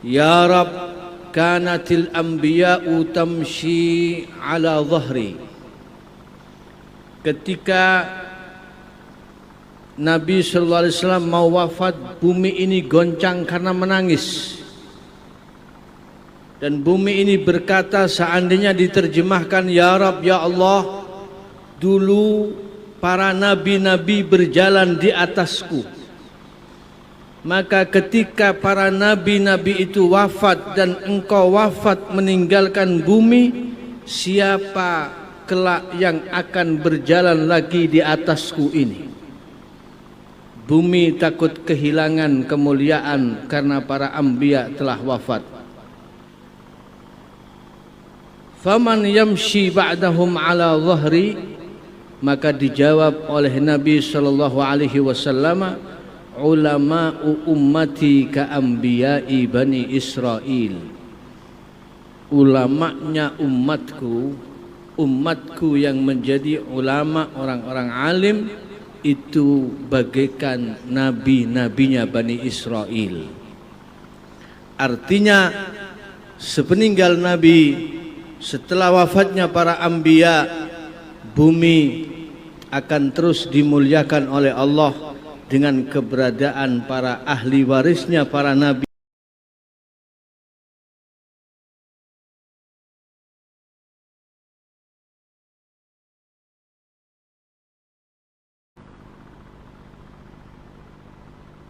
Ya Rab, kanatil anbiya'u tamshi ala dhahri. Ketika Nabi sallallahu alaihi wasallam mau wafat, bumi ini goncang karena menangis. Dan bumi ini berkata, seandainya diterjemahkan, ya Rab, ya Allah, dulu para nabi-nabi berjalan di atasku. Maka ketika para nabi-nabi itu wafat dan engkau wafat meninggalkan bumi, siapa kelak yang akan berjalan lagi di atasku ini? Bumi takut kehilangan kemuliaan karena para anbiya telah wafat. Faman yamshi ba'dahum ala dhahri, maka dijawab oleh Nabi sallallahu alaihi wasallam, ulama'u ummati ka anbiya'i bani Israel. Ulamanya umatku yang menjadi ulama, orang-orang alim, itu bagaikan nabi-nabinya Bani Israel. Artinya sepeninggal Nabi, setelah wafatnya para anbiya, bumi akan terus dimuliakan oleh Allah dengan keberadaan para ahli warisnya para nabi.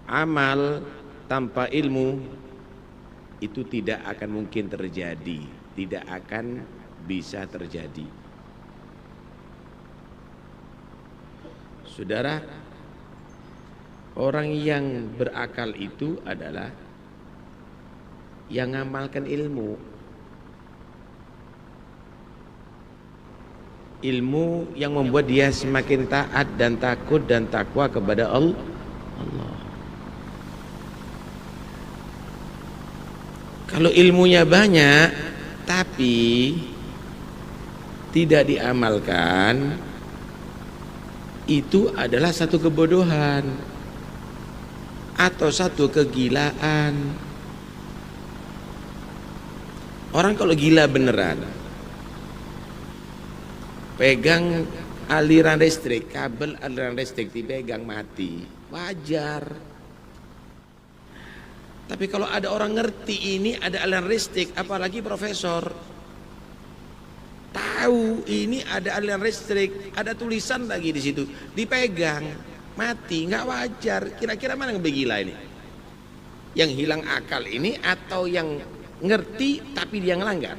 Amal tanpa ilmu itu tidak akan mungkin terjadi, tidak akan bisa terjadi. Saudara, orang yang berakal itu adalah yang mengamalkan ilmu. Ilmu yang membuat dia semakin taat dan takut dan takwa kepada Allah. Kalau ilmunya banyak tapi tidak diamalkan, itu adalah satu kebodohan atau satu kegilaan. Orang kalau gila beneran, pegang aliran listrik, kabel aliran listrik dipegang mati, wajar. Tapi kalau ada orang ngerti ini ada aliran listrik, apalagi profesor, tahu ini ada aliran listrik, ada tulisan lagi di situ, dipegang mati, nggak wajar. Kira-kira mana yang lebih gila ini? Yang hilang akal ini atau yang ngerti tapi dia ngelanggar?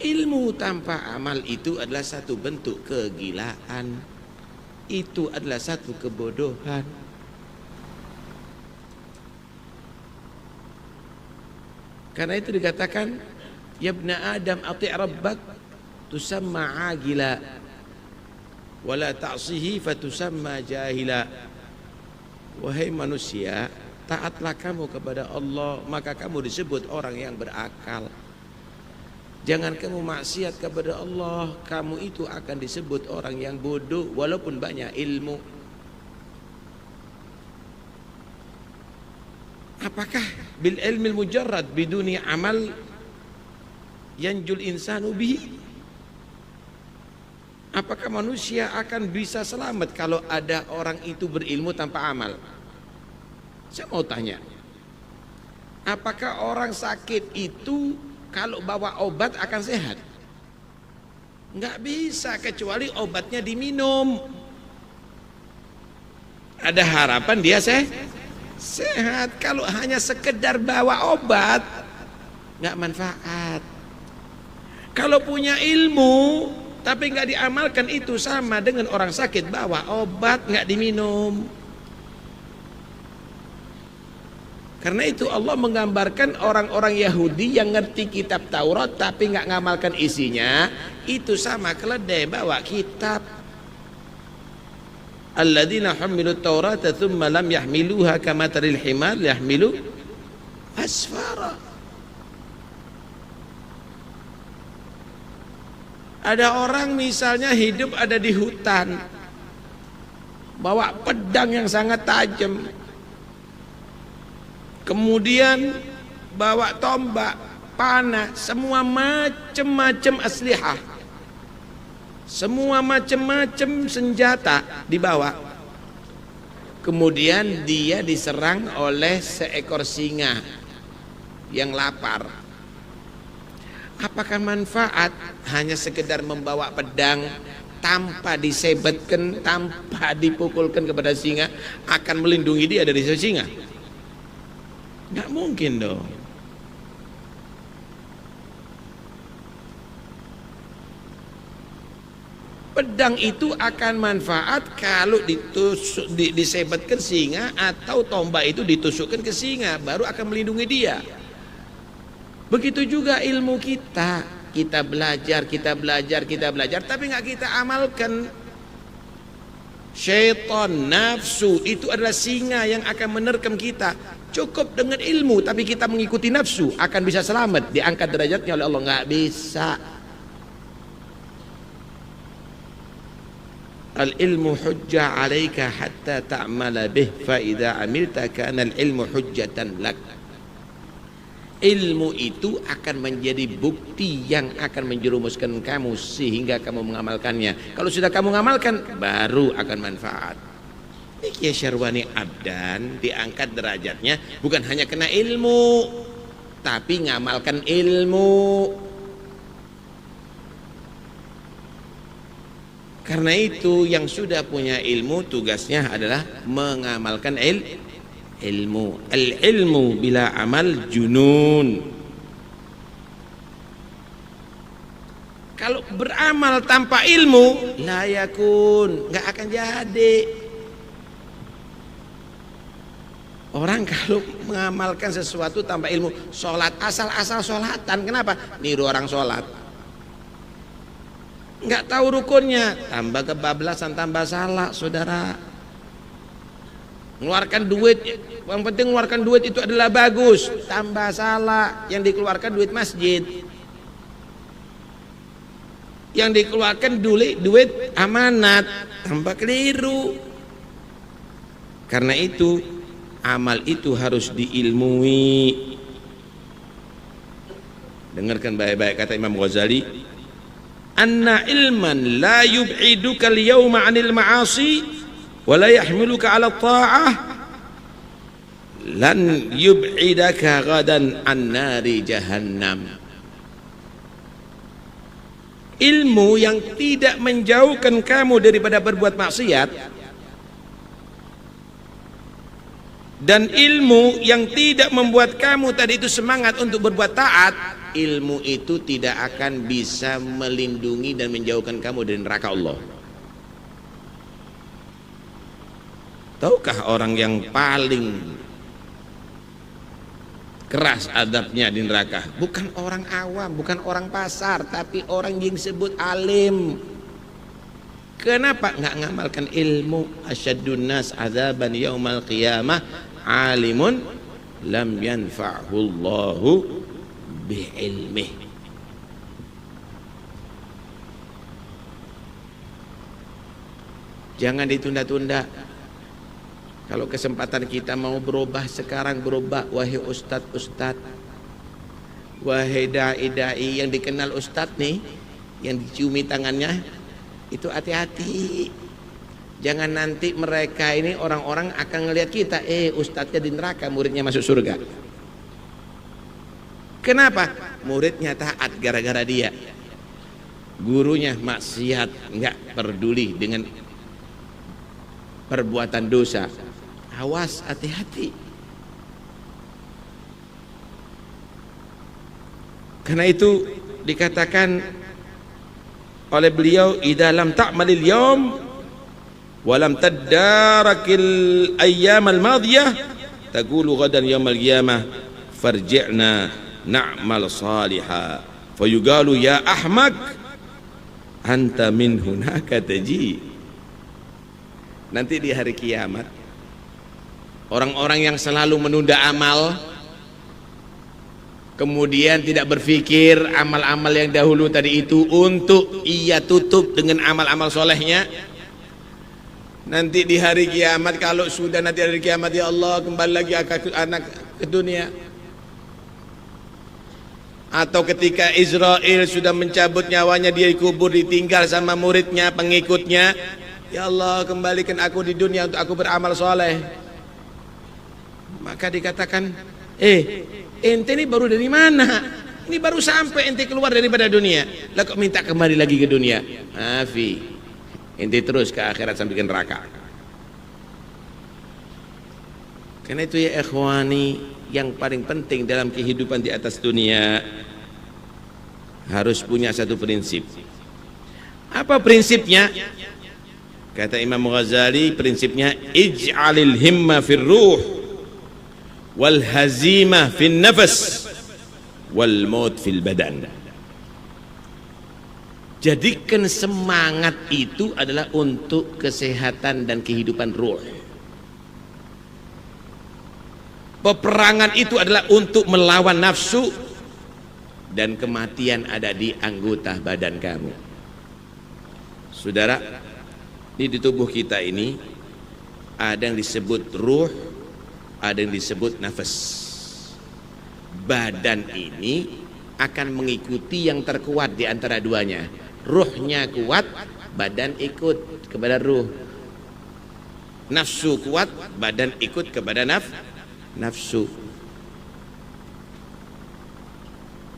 Ilmu tanpa amal itu adalah satu bentuk kegilaan, itu adalah satu kebodohan. Karena itu dikatakan, ya ibna Adam ati' rabbak tusamma agila wala ta'sihi fatusamma jahila. Wahai manusia, taatlah kamu kepada Allah, maka kamu disebut orang yang berakal. Jangan kamu maksiat kepada Allah, kamu itu akan disebut orang yang bodoh walaupun banyak ilmu. Apakah bil ilmil mujarrad biduni amal yanjul insanu bihi? Apakah manusia akan bisa selamat kalau ada orang itu berilmu tanpa amal? Saya mau tanya, apakah orang sakit itu kalau bawa obat akan sehat? Nggak bisa, kecuali obatnya diminum. Ada harapan dia sehat. Kalau hanya sekedar bawa obat nggak manfaat. Kalau punya ilmu tapi nggak diamalkan, itu sama dengan orang sakit bawa obat nggak diminum. Karena itu Allah menggambarkan orang-orang Yahudi yang ngerti kitab Taurat tapi nggak ngamalkan isinya, itu sama keledai bawa kitab. Alladzina hamilu Taurata thumma lam yahmiluha kamataril himar yahmilu asfara. Ada orang misalnya hidup ada di hutan, bawa pedang yang sangat tajam. kemudian bawa tombak, panah, semua macam-macam aslihah, semua macam-macam senjata dibawa. Kemudian dia diserang oleh seekor singa yang lapar. Apakah manfaat hanya sekedar membawa pedang tanpa disebetkan, tanpa dipukulkan kepada singa akan melindungi dia dari singa? Nggak mungkin dong. Pedang itu akan manfaat kalau disebetkan singa atau tombak itu ditusukkan ke singa, baru akan melindungi dia. Begitu juga ilmu kita, kita belajar, tapi nggak kita amalkan. Syaitan, nafsu itu adalah singa yang akan menerkam kita. Cukup dengan ilmu, tapi kita mengikuti nafsu, akan bisa selamat, diangkat derajatnya oleh Allah? Nggak bisa. Al-ilmu hujjah alaika hatta ta'mala bih, fa idza amilta kana al-ilmu hujjatan lak. Ilmu itu akan menjadi bukti yang akan menjerumuskan kamu sehingga kamu mengamalkannya. Kalau sudah kamu mengamalkan, baru akan manfaat. Kiai Syarwani Abdan diangkat derajatnya bukan hanya kena ilmu, tapi ngamalkan ilmu. Karena itu yang sudah punya ilmu tugasnya adalah mengamalkan ilmu. Al-ilmu bila amal junun. Kalau beramal tanpa ilmu, la yakun, nggak akan jadi. Orang kalau mengamalkan sesuatu tanpa ilmu, sholat asal-asal sholatan, kenapa? Niru orang sholat, nggak tahu rukunnya, tambah kebablasan, tambah salah, saudara. Mengeluarkan duit, yang penting mengeluarkan duit itu adalah bagus, tambah salah. Yang dikeluarkan duit masjid, yang dikeluarkan duit amanat, tambah keliru. Karena itu amal itu harus diilmui. Dengarkan baik-baik kata Imam Ghazali, anna ilman la yub'iduka al-yawma 'anil ma'asi wa la yahmiluka 'ala ta'ah lan yub'idaka ghadan an nari jahannam. Ilmu yang tidak menjauhkan kamu daripada berbuat maksiat dan ilmu yang tidak membuat kamu tadi itu semangat untuk berbuat taat, ilmu itu tidak akan bisa melindungi dan menjauhkan kamu dari neraka Allah. Tahukah orang yang paling keras adabnya di neraka? Bukan orang awam, bukan orang pasar, tapi orang yang disebut alim. Kenapa? Nggak ngamalkan ilmu. Asyaddun nas azaban yaumal qiyamah alimun lam yanfa'hu Allahu bi'ilmih. Jangan ditunda-tunda. Kalau kesempatan kita mau berubah sekarang, berubah. Wahai ustadz, wahai dai-dai yang dikenal ustadz nih, yang diciumi tangannya, itu hati-hati. Jangan nanti mereka ini orang-orang akan ngelihat kita, ustadznya di neraka, muridnya masuk surga. Kenapa? Muridnya taat gara-gara dia, gurunya maksiat, nggak peduli dengan perbuatan dosa. Awas, hati-hati. Karena itu dikatakan oleh beliau, idza lam ta'malil yawm wa lam tadarakil ayyamal madiyah taqulu ghadan yawmal qiyamah farji'na na'mal salihah fayuqalu ya ahmak anta min hunaka taji. Nanti di hari kiamat, orang-orang yang selalu menunda amal, kemudian tidak berpikir amal-amal yang dahulu tadi itu untuk ia tutup dengan amal-amal solehnya, nanti di hari kiamat, kalau sudah nanti hari kiamat, ya Allah kembali lagi anakku ke dunia. Atau ketika Israel sudah mencabut nyawanya, dia dikubur, ditinggal sama muridnya, pengikutnya, ya Allah kembalikan aku di dunia untuk aku beramal soleh. Maka dikatakan, ente ini baru dari mana? Ini baru sampai ente keluar daripada dunia, lah kok minta kembali lagi ke dunia? Afi, ente terus ke akhirat sampai ke neraka. Karena itu ya ikhwani, yang paling penting dalam kehidupan di atas dunia harus punya satu prinsip. Apa prinsipnya? Kata Imam Ghazali, prinsipnya ij'alil himma fir ruh wal hazimah fin nafas wal maut fil badan. Jadikan semangat itu adalah untuk kesehatan dan kehidupan ruh. Peperangan itu adalah untuk melawan nafsu, dan kematian ada di anggota badan kamu. Saudara, di tubuh kita ini ada yang disebut ruh, ada yang disebut nafas. Badan ini akan mengikuti yang terkuat di antara duanya. Ruhnya kuat, badan ikut kepada ruh. Nafsu kuat, badan ikut kepada nafsu.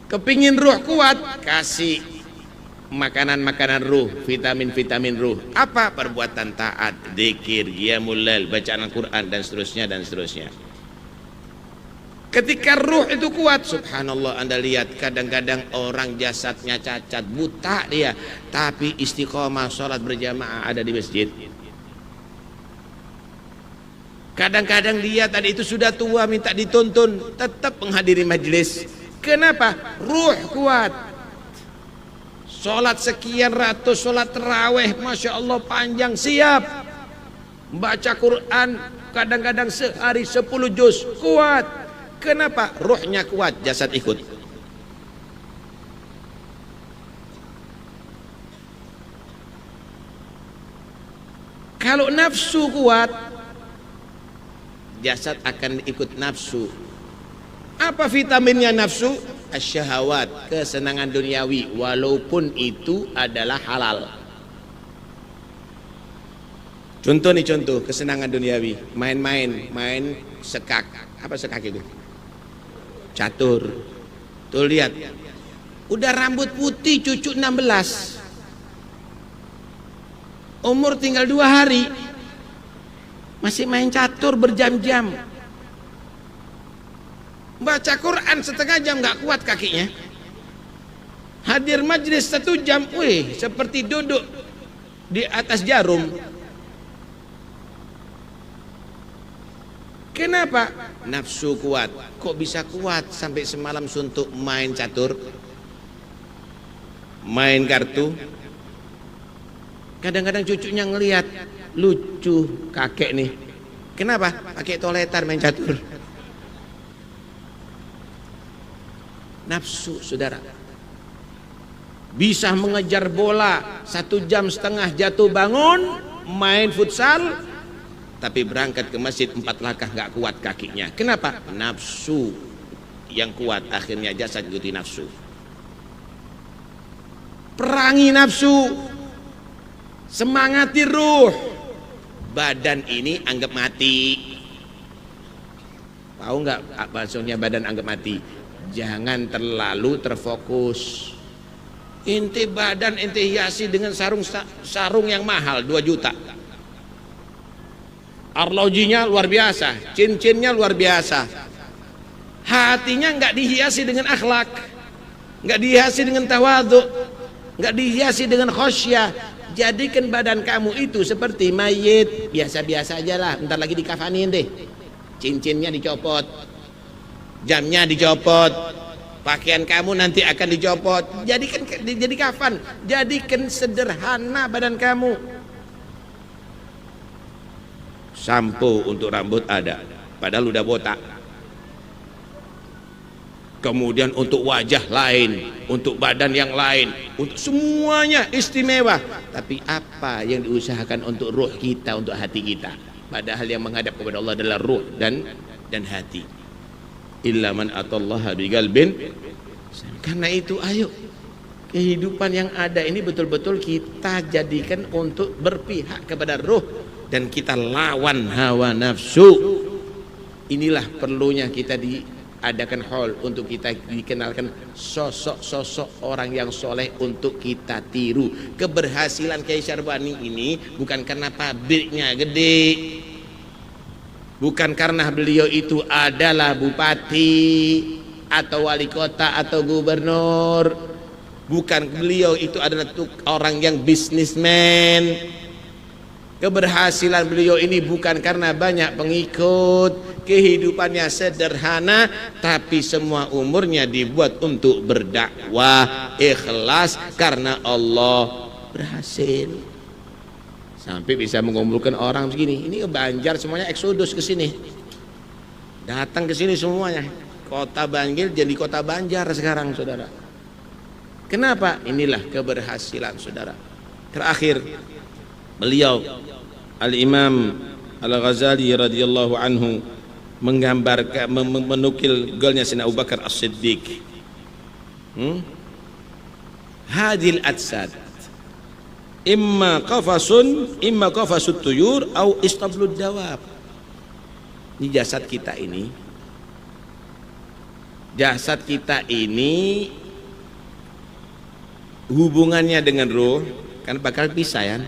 Kepingin ruh kuat, kasih makanan-makanan ruh, vitamin-vitamin ruh. Apa? Perbuatan taat, zikir, qiyamul lail, bacaan Al-Quran, dan seterusnya dan seterusnya. Ketika ruh itu kuat, subhanallah, Anda lihat kadang-kadang orang jasadnya cacat, buta dia, tapi istiqomah sholat berjamaah ada di masjid. Kadang-kadang dia tadi itu sudah tua, minta dituntun, tetap menghadiri majelis. Kenapa? Ruh kuat. Sholat sekian ratus, sholat terawih, masya Allah panjang, siap. Baca Quran, kadang-kadang sehari 10 juz, kuat. Kenapa? Ruhnya kuat, jasad ikut. Kalau nafsu kuat, jasad akan ikut nafsu. Apa vitaminnya nafsu? Asyahawat, kesenangan duniawi, walaupun itu adalah halal. Contoh nih, contoh kesenangan duniawi, main sekak. Apa sekak itu? Catur. Tuh lihat, udah rambut putih, cucu 16, umur tinggal 2 hari, masih main catur berjam-jam. Baca Quran setengah jam nggak kuat kakinya. Hadir majlis 1 jam, wih, seperti duduk di atas jarum. Kenapa? Nafsu kuat. Kok bisa kuat sampai semalam suntuk main catur, main kartu? Kadang-kadang cucunya ngelihat, lucu kakek nih. Kenapa? Pakai toletan main catur. Nafsu, saudara. Bisa mengejar bola 1,5 jam jatuh bangun, main futsal, tapi berangkat ke masjid 4 langkah nggak kuat kakinya. Kenapa? Nafsu yang kuat, akhirnya jasad ikuti nafsu. Perangi nafsu, semangati ruh. Badan ini anggap mati. Tahu nggak maksudnya badan anggap mati? Jangan terlalu terfokus. Inti badan ente hiasi dengan sarung yang mahal 2 juta. Arlojinya luar biasa, cincinnya luar biasa. Hatinya nggak dihiasi dengan akhlak, nggak dihiasi dengan tawadhu, nggak dihiasi dengan khosyah. Jadikan badan kamu itu seperti mayit, biasa-biasa aja lah. Bentar lagi dikafanin deh, cincinnya dicopot, jamnya dicopot, pakaian kamu nanti akan dicopot. Jadikan jadi kafan, jadikan sederhana badan kamu. Sampo untuk rambut ada, padahal udah botak. Kemudian untuk wajah lain, untuk badan yang lain, untuk semuanya istimewa. Tapi apa yang diusahakan untuk ruh kita, untuk hati kita? Padahal yang menghadap kepada Allah adalah ruh dan hati. illa man atallaha biqalbin. Karena itu ayo kehidupan yang ada ini betul-betul kita jadikan untuk berpihak kepada ruh dan kita lawan hawa nafsu. Inilah perlunya kita diadakan hall untuk kita dikenalkan sosok-sosok orang yang soleh untuk kita tiru. Keberhasilan Kiai Syarbani ini bukan karena pabriknya gede, bukan karena beliau itu adalah bupati atau wali kota atau gubernur, bukan beliau itu adalah orang yang bisnismen. Keberhasilan beliau ini bukan karena banyak pengikut, kehidupannya sederhana, tapi semua umurnya dibuat untuk berdakwah, ikhlas karena Allah, berhasil. Sampai bisa mengumpulkan orang begini. Ini Banjar semuanya eksodus ke sini. Datang ke sini semuanya. Kota Banjar jadi kota Banjar sekarang, saudara. Kenapa? Inilah keberhasilan, saudara. Terakhir, beliau Al-Imam Al-Ghazali radhiyallahu anhu menggambarkan, menukil golnya Sayyidina Abu Bakar As-Siddiq. Hadil adsad imma qafasut tuyur au istablud dawab. Ini jasad kita ini hubungannya dengan ruh kan bakal pisah ya.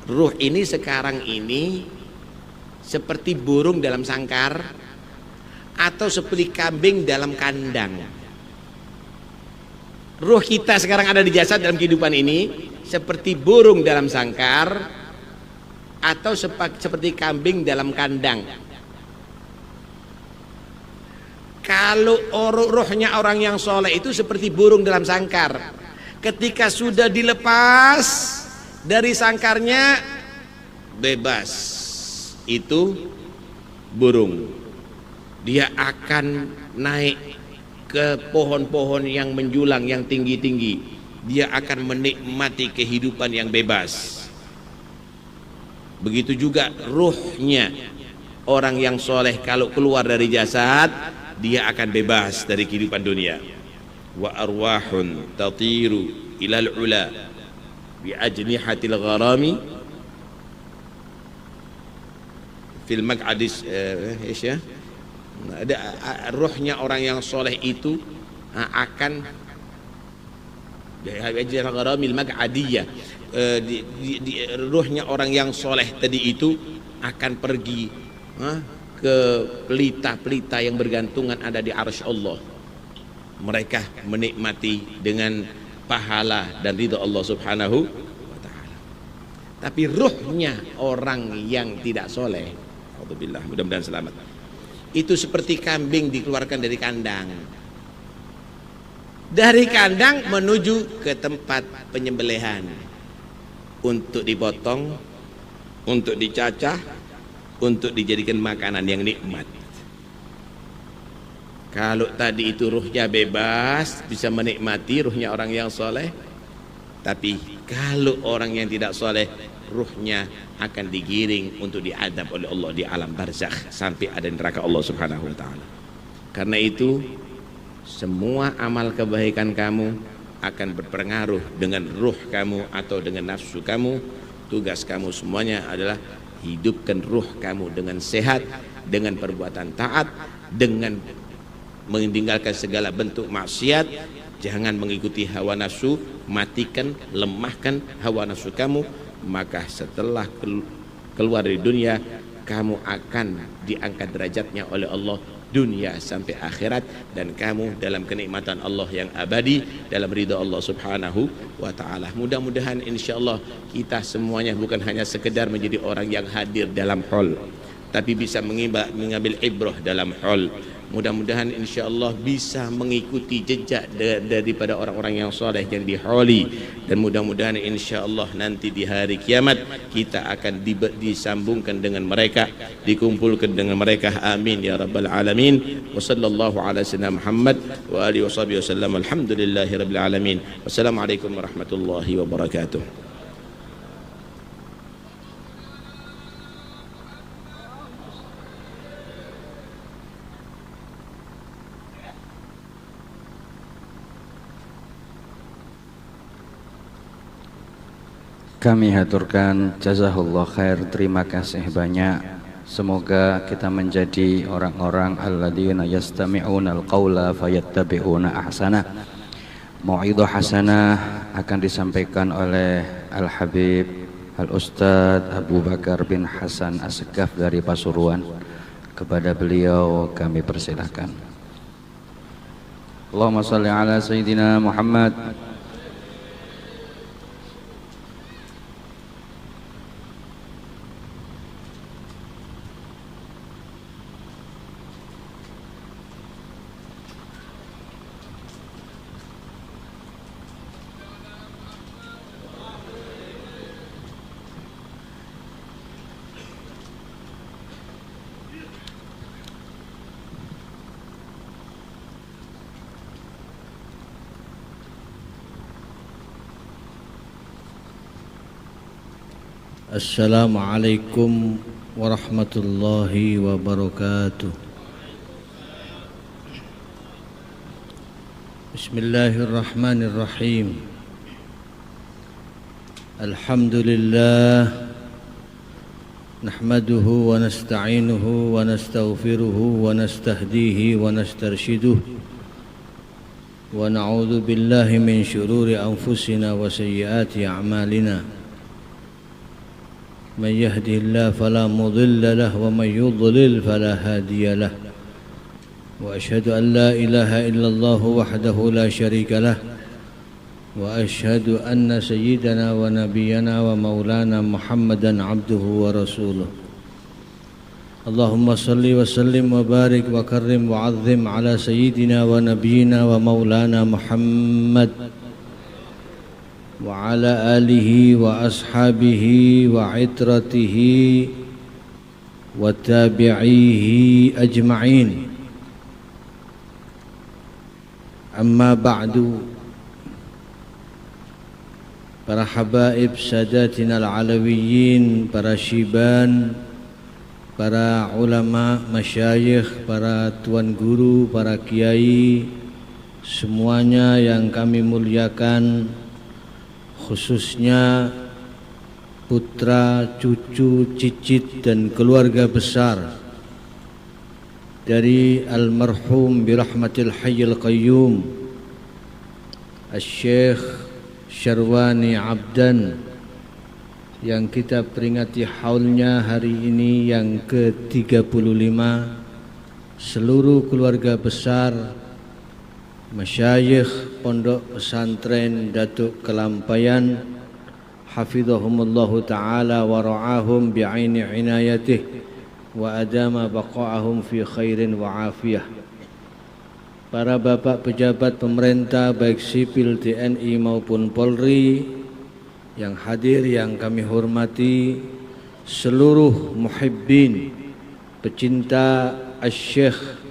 Ruh ini sekarang ini seperti burung dalam sangkar atau seperti kambing dalam kandang. Ruh kita sekarang ada di jasad dalam kehidupan ini seperti burung dalam sangkar atau seperti kambing dalam kandang. Kalau ruhnya orang yang soleh itu seperti burung dalam sangkar, ketika sudah dilepas dari sangkarnya bebas, itu burung, dia akan naik ke pohon-pohon yang menjulang yang tinggi-tinggi, dia akan menikmati kehidupan yang bebas. Begitu juga ruhnya orang yang soleh, kalau keluar dari jasad dia akan bebas dari kehidupan dunia. Wa arwahun tatiru ilal ula bi ajnihatil gharami fil maq'adis ya. Ada ruhnya orang yang soleh itu akan ajnihal gharamil maq'adiyah, ruhnya orang yang soleh tadi itu akan pergi ke pelita-pelita yang bergantungan ada di arsy Allah. Mereka menikmati dengan pahala dan ridha Allah Subhanahu wa taala. Tapi ruhnya orang yang tidak soleh, alhamdulillah, mudah-mudahan selamat, itu seperti kambing dikeluarkan dari kandang. Dari kandang menuju ke tempat penyembelihan untuk dipotong, untuk dicacah, untuk dijadikan makanan yang nikmat. Kalau tadi itu ruhnya bebas, bisa menikmati ruhnya orang yang soleh. Tapi kalau orang yang tidak soleh, ruhnya akan digiring untuk diadab oleh Allah di alam barzakh sampai ada neraka Allah Subhanahu wa taala. Karena itu semua amal kebaikan kamu akan berpengaruh dengan ruh kamu atau dengan nafsu kamu. Tugas kamu semuanya adalah hidupkan ruh kamu dengan sehat, dengan perbuatan taat, dengan meninggalkan segala bentuk maksiat. Jangan mengikuti hawa nafsu, matikan, lemahkan hawa nafsu kamu. Maka setelah keluar dari dunia, kamu akan diangkat derajatnya oleh Allah dunia sampai akhirat, dan kamu dalam kenikmatan Allah yang abadi, dalam ridha Allah Subhanahu wa taala. Mudah-mudahan insyaallah kita semuanya bukan hanya sekedar menjadi orang yang hadir dalam hall, tapi bisa mengambil ibrah dalam hall. Mudah-mudahan insyaallah bisa mengikuti jejak daripada orang-orang yang soleh yang diholi, dan mudah-mudahan insyaallah nanti di hari kiamat kita akan disambungkan dengan mereka, dikumpulkan dengan mereka. Amin ya rabbal alamin. Wa sallallahu ala sayyidina Muhammad wa alihi washabihi wasallam. Alhamdulillahi rabbil alamin. Wassalamualaikum warahmatullahi wabarakatuh. Kami haturkan jazahullah khair, terima kasih banyak. Semoga kita menjadi orang-orang alladzina yastami'una al-qawla fayattabi'una ahsana. Mau'idhah hasanah akan disampaikan oleh Al-Habib Al-Ustadz Abu Bakar bin Hasan As-Segaf dari Pasuruan. Kepada beliau kami persilahkan. Allahumma salli ala Sayyidina Muhammad. Assalamualaikum warahmatullahi wabarakatuh. Bismillahirrahmanirrahim. Alhamdulillah nahmaduhu wa nasta'inuhu wa nastaghfiruhu wa nastahdihi wa nastarshiduh wa na'udzu billahi min syururi anfusina wa sayyiati a'malina. من يهده الله فلا مضل له ومن يضلل فلا هادي له وأشهد أن لا إله إلا الله وحده لا شريك له وأشهد أن سيدنا ونبينا ومولانا محمدا عبده ورسوله اللهم صل وسلم وبارك وكرم وعظم على سيدنا ونبينا ومولانا محمد وعلى آله وأصحابه وعترته وتابعيه أجمعين أما بعد. Para habaib sadatina al-alawiyin, para syiban, para ulama, masyayikh, para tuan guru, para kiai, semuanya yang kami muliakan, khususnya putra, cucu, cicit dan keluarga besar dari almarhum birahmatil hayyil qayyum Asy-Syaikh Syarwani Abdan yang kita peringati haulnya hari ini yang ke-35. Seluruh keluarga besar masyayikh Pondok Pesantren Datuk Kelampayan hafizahumullahu ta'ala wa ra'ahum bi'aini inayatih wa adama baqa'ahum fi khairin wa afiyah. Para bapak pejabat pemerintah baik sipil TNI maupun Polri yang hadir yang kami hormati, seluruh muhibbin pecinta Asy-Syaikh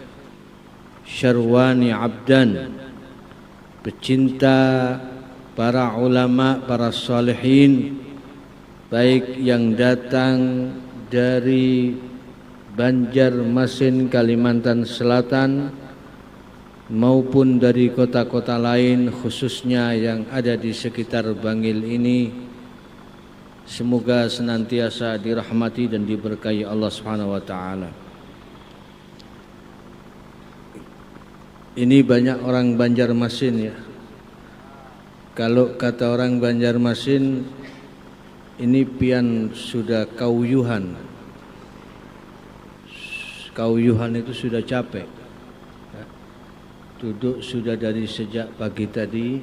Syarwani Abdan, pecinta para ulama, para salihin, baik yang datang dari Banjarmasin, Kalimantan Selatan maupun dari kota-kota lain, khususnya yang ada di sekitar Bangil ini. Semoga senantiasa dirahmati dan diberkahi Allah Subhanahu wa taala. Ini banyak orang Banjarmasin ya. Kalau kata orang Banjarmasin, ini pian sudah kauyuhan. Kauyuhan itu sudah capek. Duduk sudah dari sejak pagi tadi.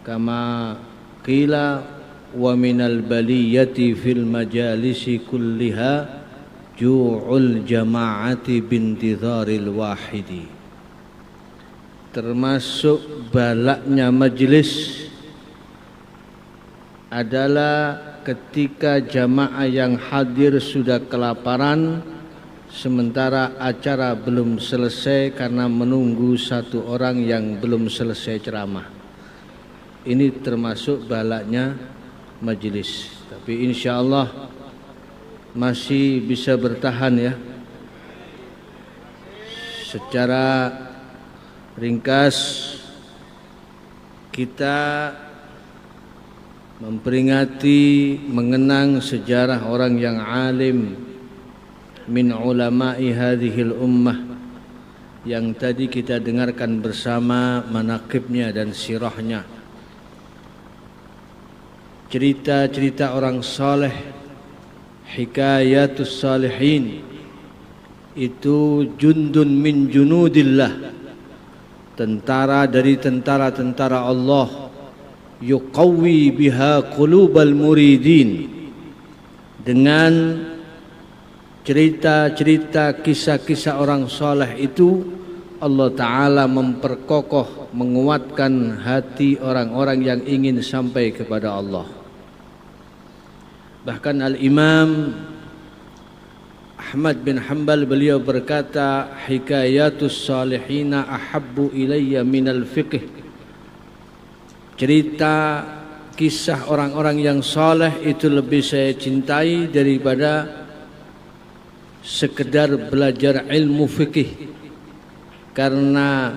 Kama qila wa minal baliyati fil majalisi kulliha ju'ul jama'ati bintidharil wahidi. Termasuk balaknya majelis adalah ketika jamaah yang hadir sudah kelaparan sementara acara belum selesai karena menunggu satu orang yang belum selesai ceramah. Ini termasuk balaknya majelis. Tapi insyaallah masih bisa bertahan ya. Secara ringkas kita memperingati, mengenang sejarah orang yang alim min ulama'i hadhil ummah yang tadi kita dengarkan bersama manaqibnya dan sirahnya, cerita-cerita orang saleh, hikayatus salihin. Itu jundun min junudillah, tentara dari tentara-tentara Allah, yuqawwi biha qulubal muridin. Dengan cerita-cerita kisah-kisah orang saleh itu, Allah Ta'ala memperkokoh, menguatkan hati orang-orang yang ingin sampai kepada Allah. Bahkan Al-Imam Ahmad bin Hanbal beliau berkata, hikayatus salihina ahabbu ilayya minal fiqh. Cerita kisah orang-orang yang saleh itu lebih saya cintai daripada sekedar belajar ilmu fikih. Karena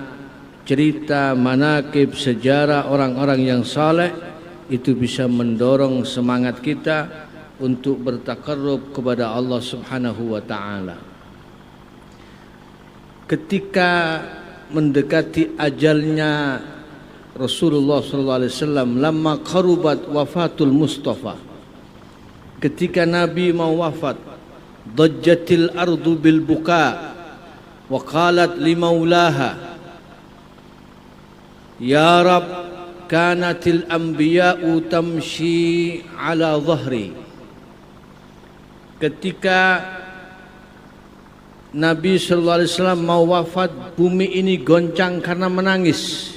cerita manaqib sejarah orang-orang yang saleh itu bisa mendorong semangat kita untuk bertakarrub kepada Allah Subhanahu wa taala. Ketika mendekati ajalnya Rasulullah sallallahu alaihi wasallam, lamma qarubat wafatul Mustafa, ketika Nabi mau wafat, dajjatil ardu bil buka wa qalat li maulaha, ya Rab, kanatil anbiya'u tamshi ala dhahri. Ketika Nabi sallallahu alaihi wasallam mau wafat, bumi ini goncang karena menangis.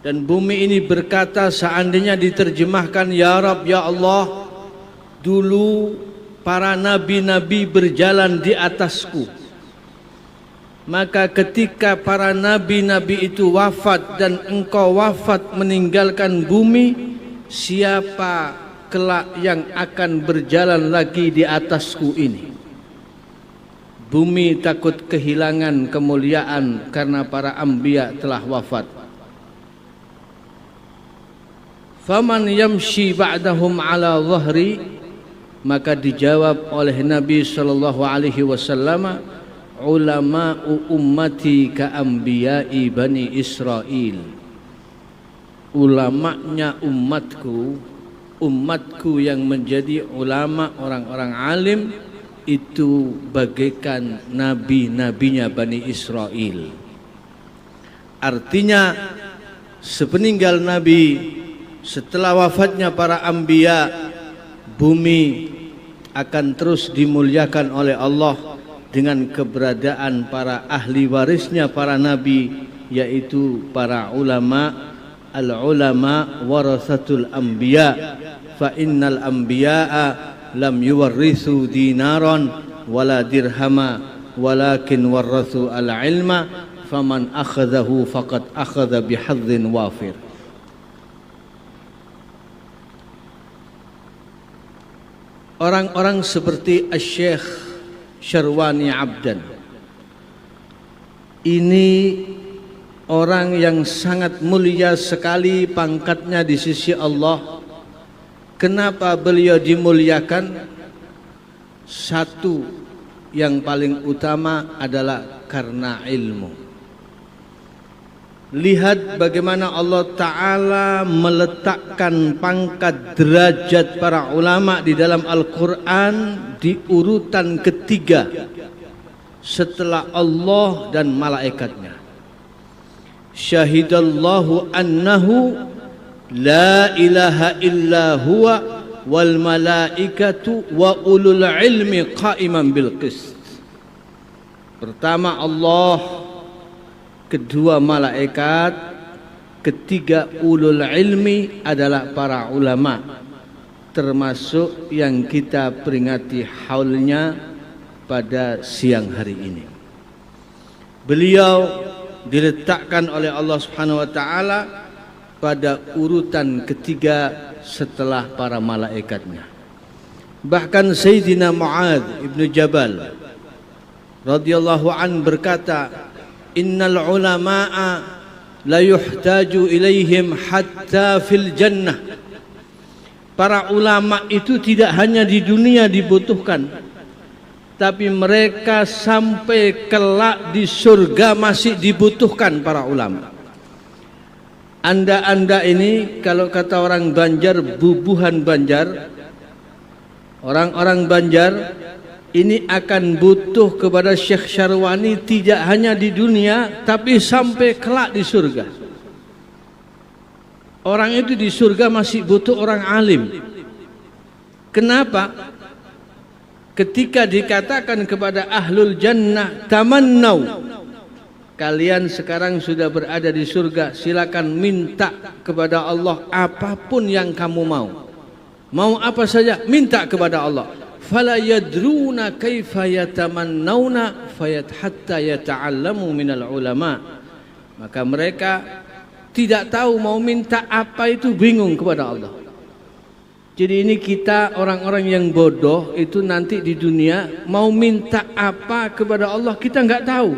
Dan bumi ini berkata, seandainya diterjemahkan ya Rab, ya Allah, dulu para nabi-nabi berjalan di atasku. Maka ketika para nabi-nabi itu wafat dan engkau wafat meninggalkan bumi, siapa kelak yang akan berjalan lagi di atasku ini? Bumi takut kehilangan kemuliaan karena para anbiya telah wafat. Faman yamshi ba'dahum ala dhahri, maka dijawab oleh Nabi sallallahu alaihi wasallam, ulama'u ummati ka anbiya'i bani Israil. Ulamanya umatku yang menjadi ulama, orang-orang alim itu bagaikan nabi-nabinya Bani Israel. Artinya sepeninggal Nabi, setelah wafatnya para anbiya, bumi akan terus dimuliakan oleh Allah dengan keberadaan para ahli warisnya para nabi, yaitu para ulama. Al-ulama warasatul anbiya, fa innal anbiya'a lam yuwarrisu dinaran wala dirhama walakin warrasu al-ilma, faman akhadahu faqad akhadha bihadzin wafir. Orang-orang seperti Asy-Syaikh Syarwani Abdan ini orang yang sangat mulia sekali pangkatnya di sisi Allah. Kenapa beliau dimuliakan? Satu yang paling utama adalah karena ilmu. Lihat bagaimana Allah Ta'ala meletakkan pangkat derajat para ulama di dalam Al-Quran di urutan ketiga setelah Allah dan malaikatnya. Syahidallahu annahu la ilaha illa huwa wal malaikatu wa ulul ilmi qa'iman bil qist. Pertama Allah, kedua malaikat, ketiga ulul ilmi adalah para ulama, termasuk yang kita peringati haulnya pada siang hari ini. Beliau diletakkan oleh Allah Subhanahu wa taala pada urutan ketiga setelah para malaikatnya. Bahkan Sayyidina Mu'adz ibn Jabal radhiyallahu an berkata, innal ulama'a la yuhtaju ilaihim hatta fil jannah. Para ulama itu tidak hanya di dunia dibutuhkan, tapi mereka sampai kelak di surga masih dibutuhkan para ulama. Anda ini kalau kata orang Banjar, bubuhan Banjar, orang-orang Banjar ini akan butuh kepada Syekh Syarwani tidak hanya di dunia tapi sampai kelak di surga. Orang itu di surga masih butuh orang alim. Kenapa? Ketika dikatakan kepada ahlul jannah, tamannau, kalian sekarang sudah berada di surga, silakan minta kepada Allah apapun yang kamu mau. Mau apa saja, minta kepada Allah. Fala yadruna kaifa yatamannawna hatta yata'allamu minal ulama. Maka mereka tidak tahu mau minta apa itu, bingung kepada Allah. Jadi ini kita orang-orang yang bodoh itu nanti di dunia mau minta apa kepada Allah kita nggak tahu.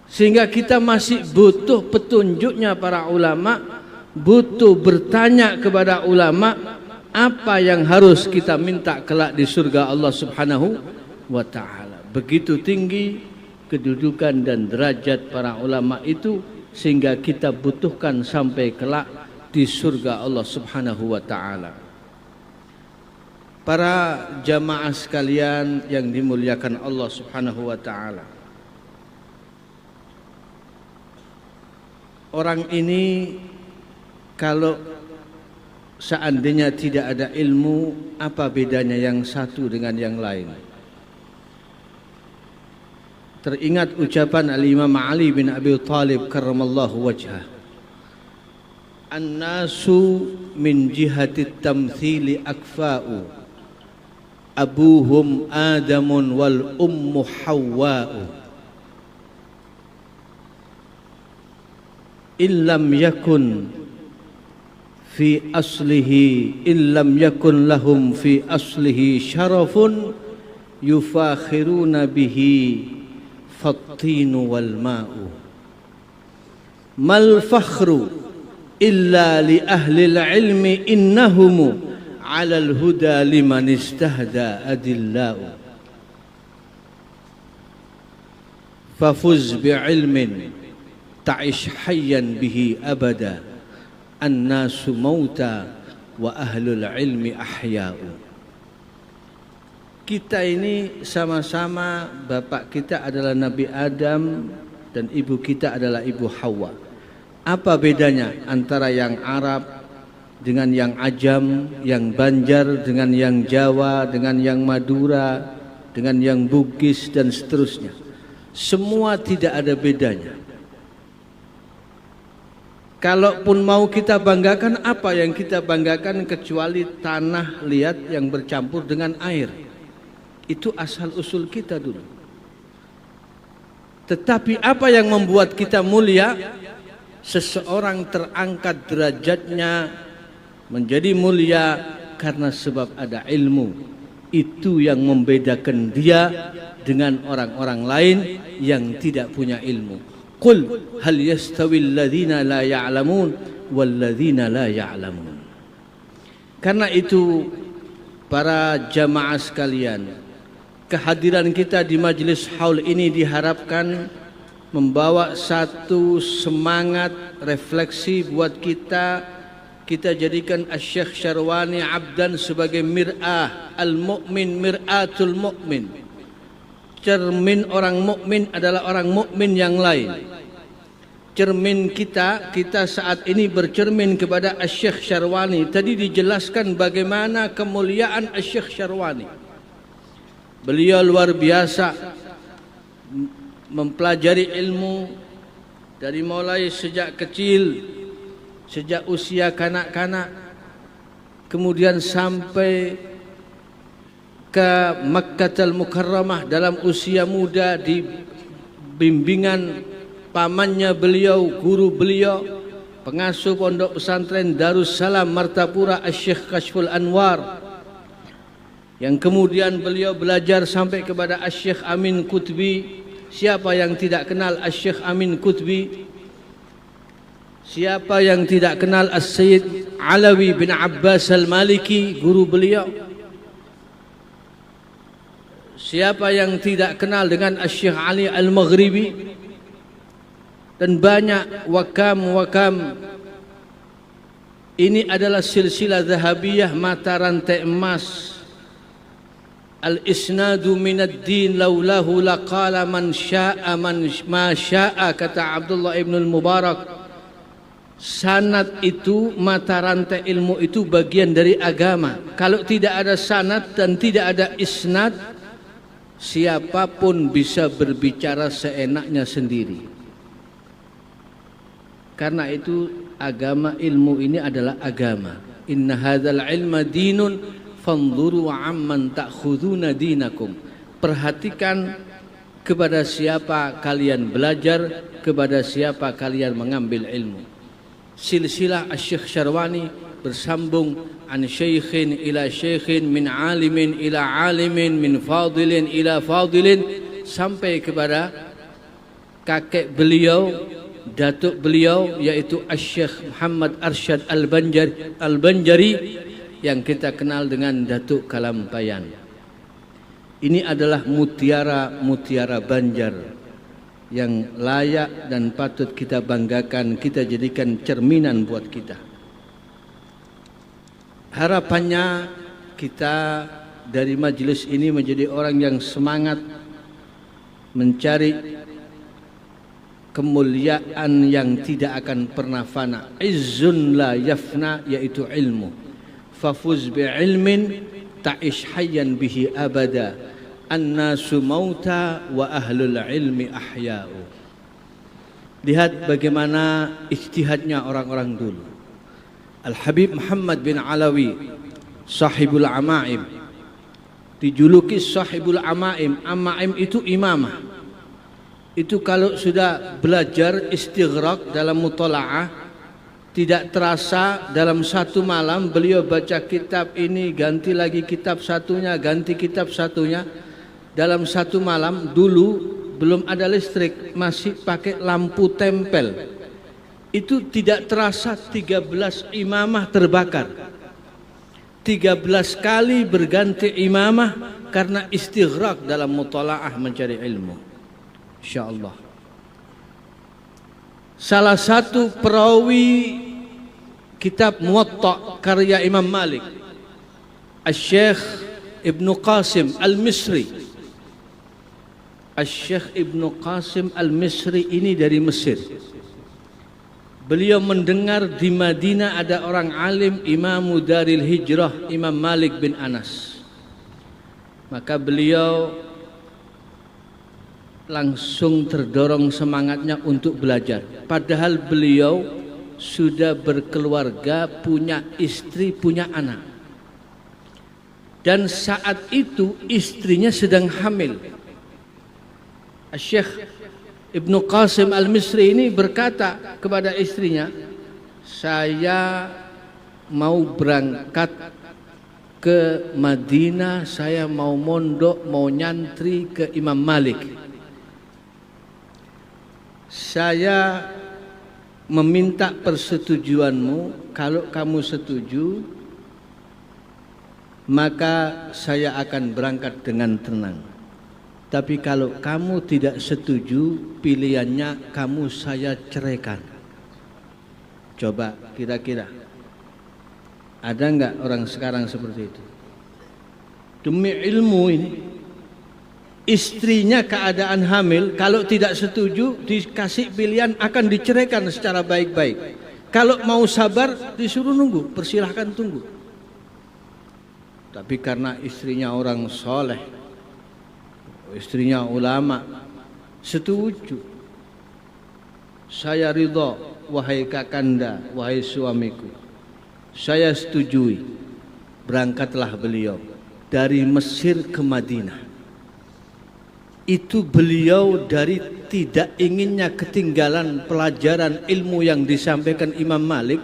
Sehingga kita masih butuh petunjuknya para ulama, butuh bertanya kepada ulama apa yang harus kita minta kelak di surga Allah Subhanahu wa ta'ala. Begitu tinggi kedudukan dan derajat para ulama itu sehingga kita butuhkan sampai kelak di surga Allah Subhanahu wa ta'ala. Para jamaah sekalian yang dimuliakan Allah Subhanahu wa ta'ala, orang ini kalau seandainya tidak ada ilmu, apa bedanya yang satu dengan yang lain? Teringat ucapan Al-Imam Ali bin Abi Thalib karramallahu wajhah, an-nasu min jihati tamthili akfa'u, abuhum Adamun wal ummu Hawwa'u, illam yakun fi aslihi illam yakun lahum fi aslihi syarafun yufakhiruna bihi fattinu wal ma'u, mal fakhru illa li ahli al-ilmi innahum ala al-huda liman istahda adillau, fafuz bi'ilmin ta'ish hayyan bihi abada, an-nasu mauta wa ahlul ilmi ahya'u. Kita ini sama-sama bapak kita adalah Nabi Adam dan ibu kita adalah Ibu Hawa. Apa bedanya antara yang Arab dengan yang Ajam, yang Banjar dengan yang Jawa, dengan yang Madura, dengan yang Bugis dan seterusnya? Semua tidak ada bedanya. Kalaupun mau kita banggakan, apa yang kita banggakan kecuali tanah liat yang bercampur dengan air. Itu asal usul kita dulu. Tetapi apa yang membuat kita mulia? Seseorang terangkat derajatnya menjadi mulia karena sebab ada ilmu. Itu yang membedakan dia dengan orang-orang lain yang tidak punya ilmu. Qul hal yastawil ladzina la ya'lamun wal ladzina la ya'lamun. Karena itu para jamaah sekalian, kehadiran kita di majlis haul ini diharapkan membawa satu semangat refleksi buat kita. Kita jadikan Asy-Syaikh Syarwani abdan sebagai mir'ah al-mu'min, mir'atul mu'min. Cermin orang mukmin adalah orang mukmin yang lain. Cermin kita saat ini bercermin kepada Asy-Syaikh Syarwani. Tadi dijelaskan bagaimana kemuliaan Asy-Syaikh Syarwani. Beliau luar biasa mempelajari ilmu dari mulai sejak kecil, sejak usia kanak-kanak, kemudian sampai ke Makkatul Mukarramah dalam usia muda di bimbingan pamannya beliau, guru beliau, pengasuh pondok pesantren Darussalam Martapura Asy-Syaikh Kashful Anwar, yang kemudian beliau belajar sampai kepada Asy-Syaikh Amin Qutbi. Siapa yang tidak kenal Asy-Syaikh Amin Qutbi? Siapa yang tidak kenal As-Sayyid Alawi bin Abbas Al-Maliki, guru beliau? Siapa yang tidak kenal dengan Asy-Syaikh Ali Al-Maghribi? Dan banyak wakam-wakam. Ini adalah silsilah zahabiyah, mata rantai emas. Al-isnadu minad din laulahu laqala man sya'a ma sya'a, kata Abdullah ibn al-Mubarak. Sanad itu, mata rantai ilmu itu bagian dari agama. Kalau tidak ada sanad dan tidak ada isnad, siapapun bisa berbicara seenaknya sendiri. Karena itu agama, ilmu ini adalah agama. Inna hadzal ilma dinun fanzuru amman ta'khuduna dinakum. Perhatikan kepada siapa kalian belajar, kepada siapa kalian mengambil ilmu. Silsilah Asy-Syaikh Syarwani bersambung an syaikhin ila syaikhin, min alimin ila alimin, min fadilin ila fadilin, sampai kepada kakek beliau, datuk beliau, yaitu Asy-Syaikh Muhammad Arsyad Al-Banjari yang kita kenal dengan Datuk Kalampayan. Ini adalah mutiara Banjar yang layak dan patut kita banggakan, kita jadikan cerminan buat kita. Harapannya kita dari majelis ini menjadi orang yang semangat mencari kemuliaan yang tidak akan pernah fana. Izzun la yafna, yaitu ilmu. Fafuz bi'ilmin ta'ish hayyan bihi abada. An-nasu mauta wa ahlul ilmi ahya'u. Lihat bagaimana ijtihadnya orang-orang dulu. Al-Habib Muhammad bin Alawi, sahibul amaim, dijuluki sahibul amaim. Amaim itu imamah. Itu kalau sudah belajar istighraq dalam mutola'ah, tidak terasa dalam satu malam beliau baca kitab ini, ganti lagi kitab satunya, ganti kitab satunya. Dalam satu malam, dulu belum ada listrik, masih pakai lampu tempel. Itu tidak terasa 13 imamah terbakar. 13 kali berganti imamah karena istighraq dalam mutola'ah mencari ilmu. InsyaAllah. Salah satu perawi kitab Muwatta karya Imam Malik, Asy-Syaikh Ibnu Qasim Al-Misri. Asy-Syaikh Ibnu Qasim Al-Misri ini dari Mesir. Beliau mendengar di Madinah ada orang alim, Imamu Daril Hijrah, Imam Malik bin Anas. Maka beliau langsung terdorong semangatnya untuk belajar. Padahal beliau sudah berkeluarga, punya istri, punya anak. Dan saat itu istrinya sedang hamil. Syekh Ibnu Qasim Al-Misri ini berkata kepada istrinya, saya mau berangkat ke Madinah, saya mau mondok, mau nyantri ke Imam Malik. Saya meminta persetujuanmu, kalau kamu setuju maka saya akan berangkat dengan tenang. Tapi kalau kamu tidak setuju, pilihannya kamu saya ceraikan. Coba kira-kira ada enggak orang sekarang seperti itu? Demi ilmu ini, istrinya keadaan hamil, kalau tidak setuju dikasih pilihan akan diceraikan secara baik-baik. Kalau mau sabar disuruh nunggu, persilahkan tunggu. Tapi karena istrinya orang soleh, istrinya ulama, setuju. Saya ridha, wahai kakanda, wahai suamiku, saya setujui. Berangkatlah beliau dari Mesir ke Madinah. Itu beliau dari tidak inginnya ketinggalan pelajaran ilmu yang disampaikan Imam Malik,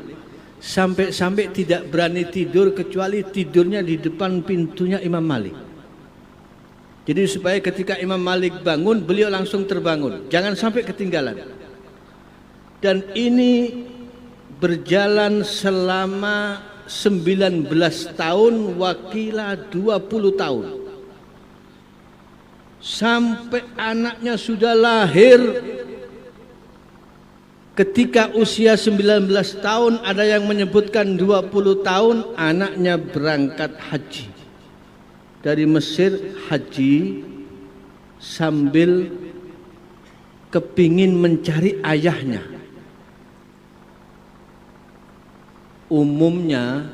sampai-sampai tidak berani tidur kecuali tidurnya di depan pintunya Imam Malik. Jadi supaya ketika Imam Malik bangun, beliau langsung terbangun, jangan sampai ketinggalan. Dan ini berjalan selama 19 tahun, wakila 20 tahun. Sampai anaknya sudah lahir. Ketika usia 19 tahun, ada yang menyebutkan 20 tahun, anaknya berangkat haji. Dari Mesir haji sambil kepingin mencari ayahnya. Umumnya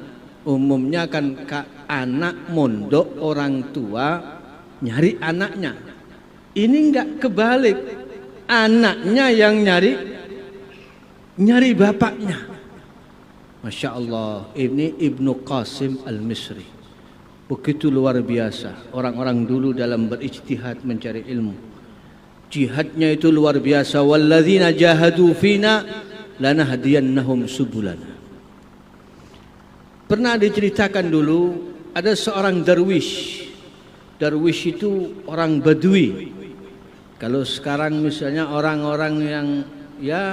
kan anak mondok, orang tua nyari anaknya. Ini enggak kebalik, anaknya yang nyari bapaknya. Masya Allah, ini Ibnu Qasim Al-Misri. Begitu luar biasa orang-orang dulu dalam berijtihad mencari ilmu. Jihadnya itu luar biasa. Walladzina jahadu fina lanahdiyannahum subulana. Pernah diceritakan dulu ada seorang darwish. Darwish itu orang Badui. Kalau sekarang misalnya orang-orang yang ya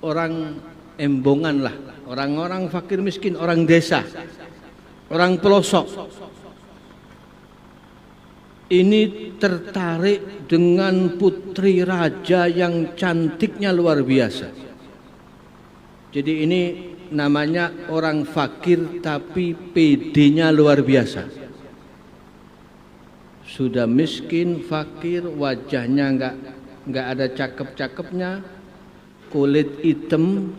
orang embongan lah, orang-orang fakir miskin, orang desa, orang pelosok. Ini tertarik dengan putri raja yang cantiknya luar biasa. Jadi ini namanya orang fakir tapi PD-nya luar biasa. Sudah miskin, fakir, wajahnya enggak ada cakep-cakepnya, kulit hitam,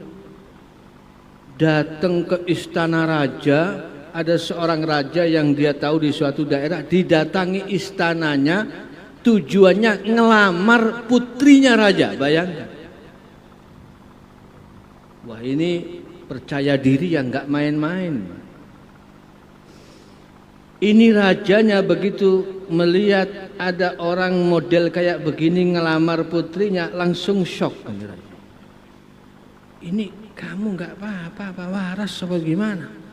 datang ke istana raja. Ada seorang raja yang dia tahu di suatu daerah, didatangi istananya, tujuannya ngelamar putrinya raja. Bayangkan. Wah, ini percaya diri yang enggak main-main. Ini rajanya begitu melihat ada orang model kayak begini ngelamar putrinya, langsung shock. Ini kamu enggak apa-apa, waras apa gimana?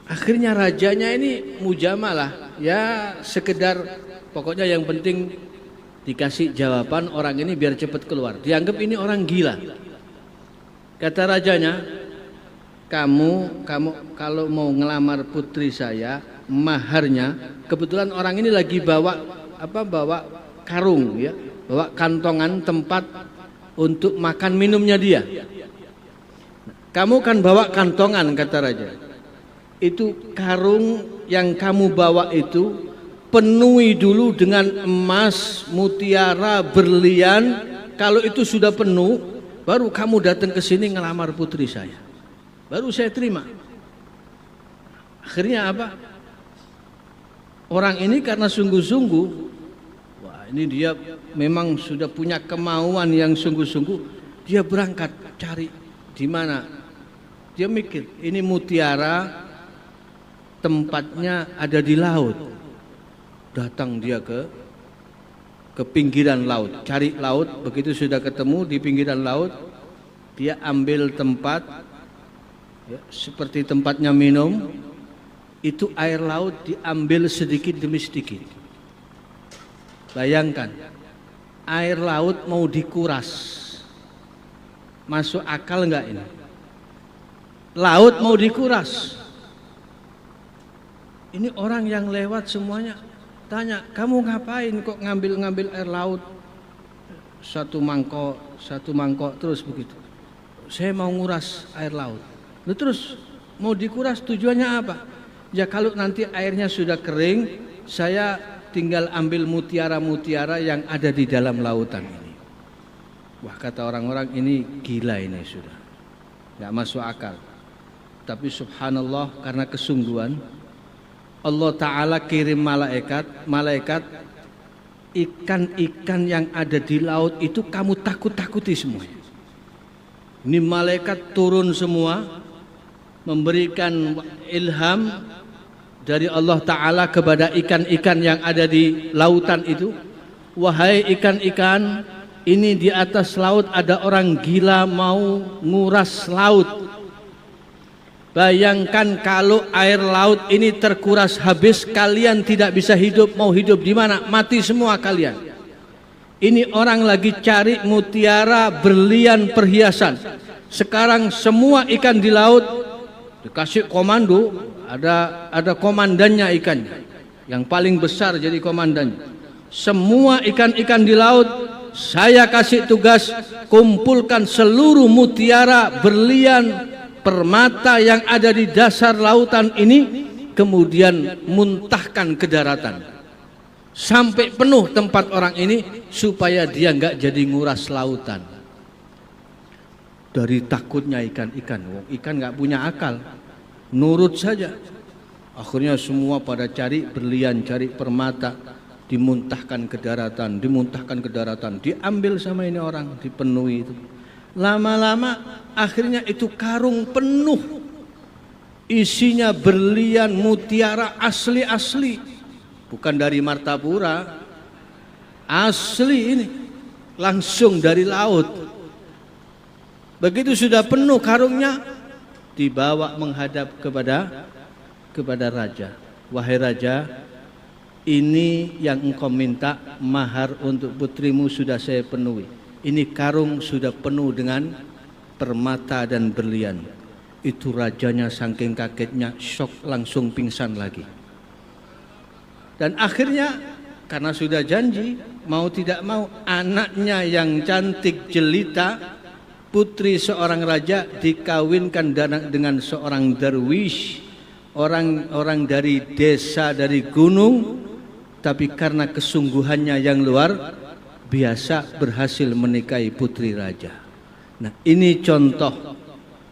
Akhirnya rajanya ini mujamalah, ya sekedar pokoknya yang penting dikasih jawaban orang ini biar cepat keluar. Dianggap ini orang gila. Kata rajanya, kamu kalau mau ngelamar putri saya, maharnya, kebetulan orang ini lagi bawa karung ya, bawa kantongan tempat untuk makan minumnya dia. Kamu kan bawa kantongan, kata raja. Itu karung yang kamu bawa itu penuhi dulu dengan emas, mutiara, berlian. Kalau itu sudah penuh, baru kamu datang ke sini ngelamar putri saya. Baru saya terima. Akhirnya apa? Orang ini karena sungguh-sungguh, wah ini dia memang sudah punya kemauan yang sungguh-sungguh. Dia berangkat cari di mana. Dia mikir, ini mutiara tempatnya ada di laut. Datang dia ke pinggiran laut, cari laut. Begitu sudah ketemu di pinggiran laut, dia ambil tempat ya, seperti tempatnya minum. Itu air laut diambil sedikit demi sedikit. Bayangkan, air laut mau dikuras, masuk akal enggak ini? Laut mau dikuras. Ini orang yang lewat semuanya tanya, kamu ngapain kok ngambil air laut? Satu mangkok terus begitu. Saya mau nguras air laut. Lalu terus mau dikuras tujuannya apa? Ya kalau nanti airnya sudah kering, saya tinggal ambil mutiara-mutiara yang ada di dalam lautan ini. Wah, kata orang-orang ini gila ini sudah. Enggak masuk akal. Tapi subhanallah, karena kesungguhan Allah Ta'ala kirim malaikat ikan-ikan yang ada di laut itu kamu takut-takuti semua. Ini malaikat turun semua memberikan ilham dari Allah Ta'ala kepada ikan-ikan yang ada di lautan itu. Wahai ikan-ikan, ini di atas laut ada orang gila mau nguras laut. Bayangkan kalau air laut ini terkuras habis, kalian tidak bisa hidup. Mau hidup di mana? Mati semua kalian. Ini orang lagi cari mutiara, berlian, perhiasan. Sekarang semua ikan di laut dikasih komando, ada komandannya ikannya. Yang paling besar jadi komandannya. Semua ikan-ikan di laut saya kasih tugas kumpulkan seluruh mutiara, berlian, permata yang ada di dasar lautan ini, kemudian muntahkan ke daratan. Sampai penuh tempat orang ini supaya dia enggak jadi nguras lautan. Dari takutnya ikan-ikan, ikan enggak punya akal, nurut saja. Akhirnya semua pada cari berlian, cari permata, dimuntahkan ke daratan, dimuntahkan ke daratan, diambil sama ini orang, dipenuhi itu. Lama-lama akhirnya itu karung penuh, isinya berlian, mutiara asli-asli. Bukan dari Martapura, asli ini, langsung dari laut. Begitu sudah penuh karungnya, dibawa menghadap kepada raja. Wahai raja, ini yang engkau minta, mahar untuk putrimu sudah saya penuhi. Ini karung sudah penuh dengan permata dan berlian. Itu rajanya saking kagetnya, syok, langsung pingsan lagi. Dan akhirnya karena sudah janji, mau tidak mau anaknya yang cantik jelita, putri seorang raja, dikawinkan dengan seorang derwish, orang dari desa, dari gunung, tapi karena kesungguhannya yang luar biasa berhasil menikahi putri raja. Nah, ini contoh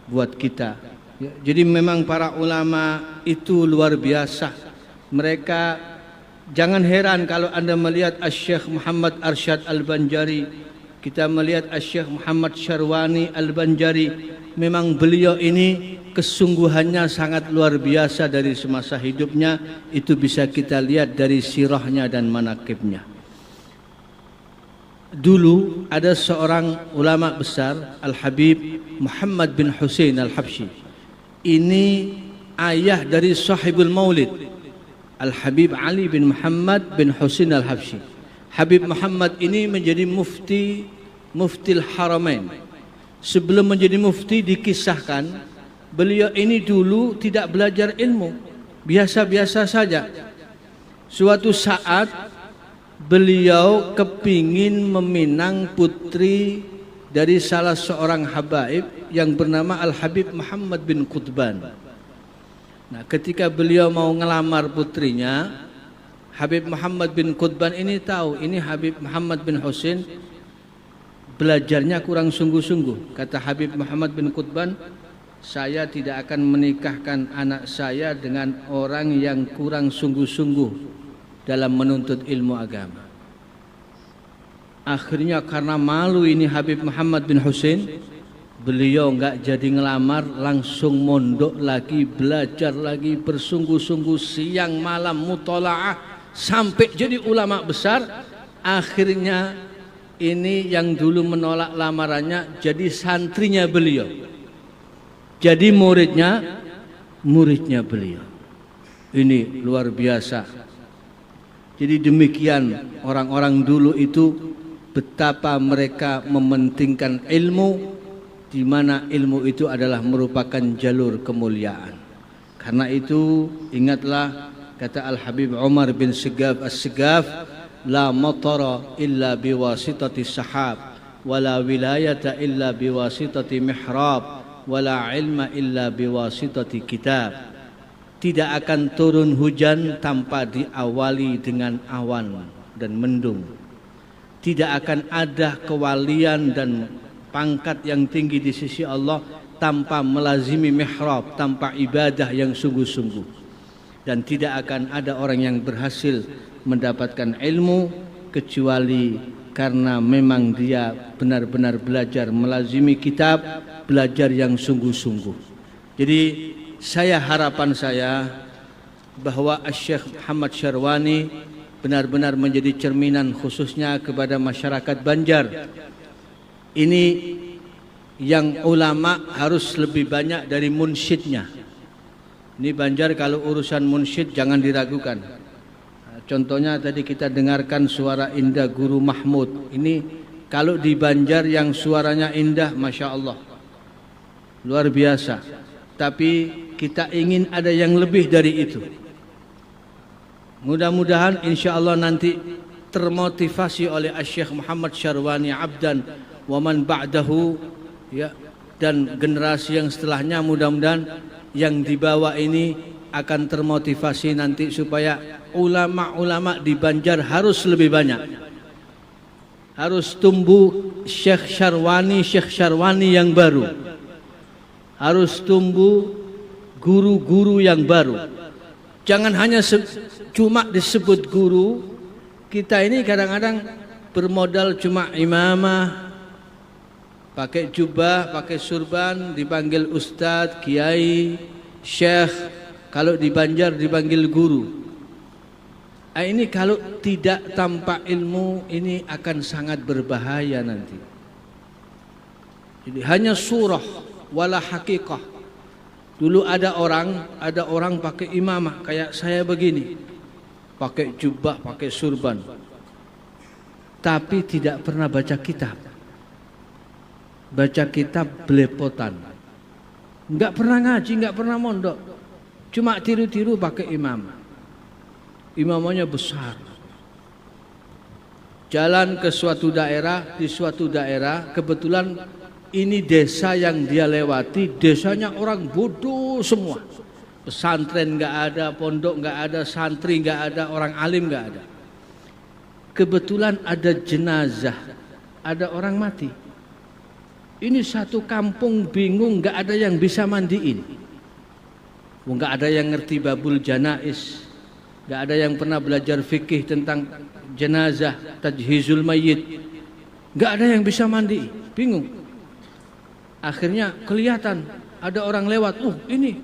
buat kita. Ya, jadi memang para ulama itu luar biasa. Mereka, jangan heran kalau Anda melihat Asy-Syaikh Muhammad Arsyad Al-Banjari, kita melihat Asy-Syaikh Muhammad Syarwani Al-Banjari, memang beliau ini kesungguhannya sangat luar biasa dari semasa hidupnya. Itu bisa kita lihat dari sirahnya dan manaqibnya. Dulu ada seorang ulama besar, Al-Habib Muhammad bin Husain Al-Habsyi. Ini ayah dari sahibul maulid, Al-Habib Ali bin Muhammad bin Husain Al-Habsyi. Habib Muhammad ini menjadi muftil Haramain. Sebelum menjadi mufti dikisahkan, beliau ini dulu tidak belajar ilmu, biasa-biasa saja. Suatu saat beliau kepingin meminang putri dari salah seorang habaib yang bernama Al-Habib Muhammad bin Qutban. Nah, ketika beliau mau ngelamar putrinya, Habib Muhammad bin Qutban ini tahu ini Habib Muhammad bin Husain belajarnya kurang sungguh-sungguh. Kata Habib Muhammad bin Qutban, saya tidak akan menikahkan anak saya dengan orang yang kurang sungguh-sungguh dalam menuntut ilmu agama. Akhirnya karena malu ini Habib Muhammad bin Husain, beliau enggak jadi ngelamar, langsung mondok lagi, belajar lagi, bersungguh-sungguh siang malam mutolaah sampai jadi ulama besar. Akhirnya ini yang dulu menolak lamarannya jadi santrinya beliau, jadi muridnya beliau. Ini luar biasa. Jadi demikian orang-orang dulu itu, betapa mereka mementingkan ilmu, di mana ilmu itu adalah merupakan jalur kemuliaan. Karena itu ingatlah kata Al-Habib Umar bin Sigaf As-Sigaf, la matara illa biwasitati sahab, wala wilayata illa biwasitati mihrab, wala ilma illa biwasitati kitab. Tidak akan turun hujan tanpa diawali dengan awan dan mendung. Tidak akan ada kewalian dan pangkat yang tinggi di sisi Allah tanpa melazimi mihrab, tanpa ibadah yang sungguh-sungguh. Dan tidak akan ada orang yang berhasil mendapatkan ilmu kecuali karena memang dia benar-benar belajar melazimi kitab, belajar yang sungguh-sungguh. Jadi harapan saya bahwa Asy-Syaikh Muhammad Syarwani benar-benar menjadi cerminan khususnya kepada masyarakat Banjar. Ini yang ulama harus lebih banyak dari munsyidnya. Ini Banjar kalau urusan munsyid jangan diragukan. Contohnya tadi kita dengarkan suara indah Guru Mahmud. Ini kalau di Banjar yang suaranya indah, Masya Allah, luar biasa. Tapi kita ingin ada yang lebih dari itu. Mudah-mudahan insya Allah nanti termotivasi oleh Syekh Muhammad Syarwani Abdan wa man ba'dahu, ya, dan generasi yang setelahnya, mudah-mudahan yang dibawa ini akan termotivasi nanti supaya ulama-ulama di Banjar harus lebih banyak. Harus tumbuh Syekh Syarwani yang baru. Harus tumbuh guru-guru yang baru. Jangan hanya cuma disebut guru. Kita ini kadang-kadang bermodal cuma imamah, pakai jubah, pakai surban, dipanggil ustadz, kiai, syekh. Kalau di Banjar dipanggil guru. Ini kalau tidak tanpa ilmu, ini akan sangat berbahaya nanti. Jadi hanya surah wala hakikah. Dulu ada orang pakai imamah kayak saya begini, pakai jubah, pakai surban, tapi tidak pernah baca kitab. Baca kitab belepotan, nggak pernah ngaji, nggak pernah mondok, cuma tiru-tiru pakai imamah. Imamahnya besar. Jalan ke suatu daerah, di suatu daerah kebetulan ini desa yang dia lewati, desanya orang bodoh semua. Pesantren nggak ada, pondok nggak ada, santri nggak ada, orang alim nggak ada. Kebetulan ada jenazah, ada orang mati. Ini satu kampung bingung, nggak ada yang bisa mandiin. Nggak ada yang ngerti babul janais, nggak ada yang pernah belajar fikih tentang jenazah, tajhizul mayyit, nggak ada yang bisa mandi, bingung. Akhirnya kelihatan ada orang lewat, ini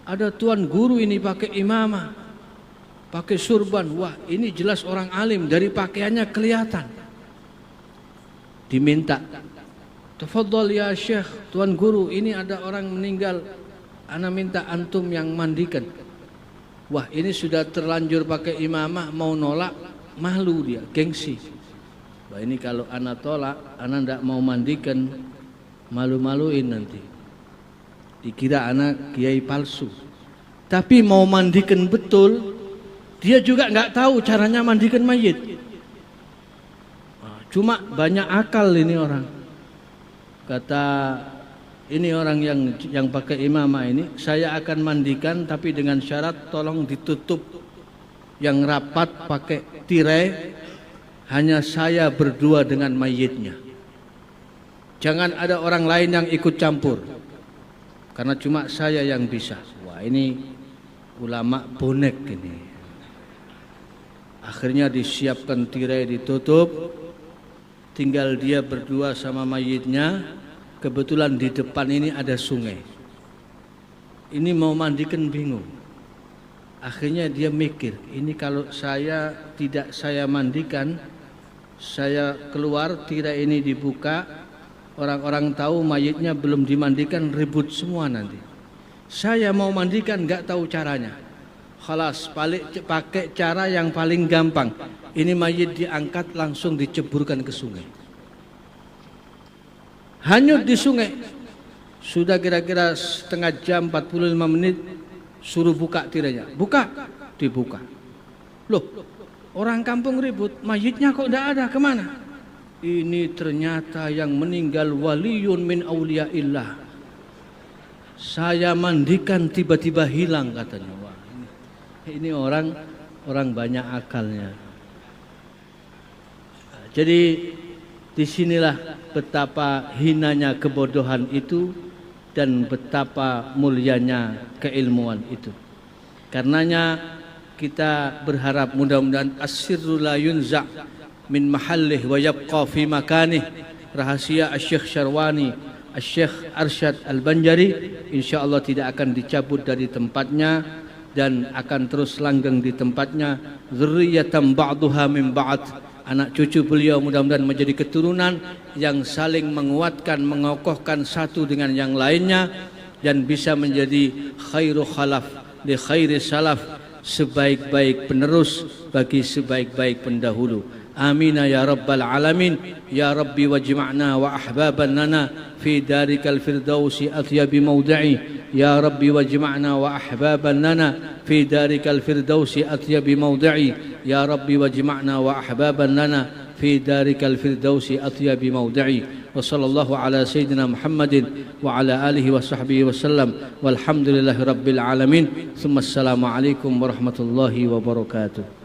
ada tuan guru ini pakai imamah, pakai surban, wah ini jelas orang alim, dari pakaiannya kelihatan. Diminta, tafadhol ya syekh, tuan guru, ini ada orang meninggal, ana minta antum yang mandikan. Wah ini sudah terlanjur pakai imamah, mau nolak malu dia, gengsi. Wah ini kalau ana tolak, ana ndak mau mandikan, malu-maluin nanti, dikira anak kiai palsu. Tapi mau mandikan betul, dia juga nggak tahu caranya mandikan mayit. Cuma banyak akal ini orang. Kata ini orang yang pakai imamah ini, saya akan mandikan tapi dengan syarat tolong ditutup yang rapat pakai tirai, hanya saya berdua dengan mayitnya. Jangan ada orang lain yang ikut campur, karena cuma saya yang bisa. Wah ini ulama bonek ini. Akhirnya disiapkan tirai, ditutup, tinggal dia berdua sama mayitnya. Kebetulan di depan ini ada sungai. Ini mau mandikan bingung. Akhirnya dia mikir, ini kalau tidak saya mandikan, saya keluar, tirai ini dibuka, orang-orang tahu mayitnya belum dimandikan, ribut semua nanti. Saya mau mandikan nggak tahu caranya. Khalas, pakai cara yang paling gampang. Ini mayit diangkat langsung diceburkan ke sungai. Hanyut di sungai. Sudah kira-kira setengah jam, 45 menit, suruh buka tirainya. Buka, dibuka. Loh, orang kampung ribut, mayitnya kok tidak ada, kemana? Ini ternyata yang meninggal waliyun min awliyaillah. Saya mandikan tiba-tiba hilang katanya. Wah, ini orang banyak akalnya. Jadi disinilah betapa hinanya kebodohan itu dan betapa mulianya keilmuan itu. Karenanya kita berharap mudah-mudahan as-sirru la yunza' min mahallih wa yabqa fi makanih. Rahasia Syekh Syarwani, Syekh Arsyad Al-Banjari insyaallah tidak akan dicabut dari tempatnya dan akan terus langgeng di tempatnya. Dzurriyyatan ba'duha min ba'd. Anak cucu beliau mudah-mudahan menjadi keturunan yang saling menguatkan, mengokohkan satu dengan yang lainnya dan bisa menjadi khairu khalaf li khairi salaf, sebaik-baik penerus bagi sebaik-baik pendahulu. Amin ya rabbal alamin. Ya Rabbi wajma'na wa ahbaban lana fi darikal firdausi atyabi mawdi'i. Ya Rabbi wajma'na wa ahbaban lana fi darikal firdausi atyabi mawdi'i. Ya Rabbi wajma'na wa ahbaban lana في دارك الفردوس أطيب موضعي. وصلى الله على سيدنا محمد وعلى آله وصحبه وسلم والحمد لله رب العالمين. ثم السلام عليكم ورحمة الله وبركاته.